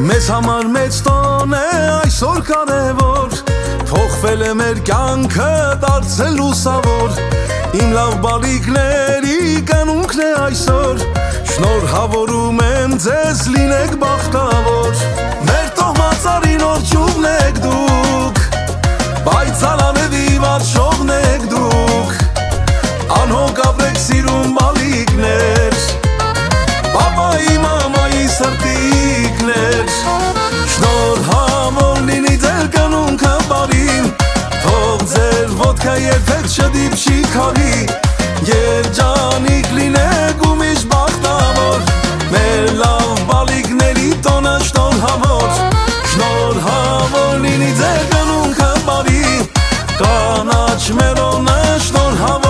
Մեզ համար մեծ տոն է այսօր կարևոր, փոխվել է մեր կյանքը դարձել լուսավոր, իմ լավ բալիկների կնունքն է այսօր, շնորհավորում եմ ձեզ լինեք բախտավոր, մեր տոհմածարին օրջուղն եք դուք, պայծառանևի վարշողն եք դուք, անհոգ ապրեք սիրուն բալիկներ, պապայի մամայի սրտիկներ, շնորհավոր լինի ձեր կնունքը բարին, թող ձեր ոտքը երբեք չդիպչի քարի, երջանիկ լինեք ու միշտ բախտավոր, մեր լավ բալիկների տոնը շնորհավոր, շնորհավոր լինի ձեր կնունքը բարի, կանաչ մերոնը շնորհավոր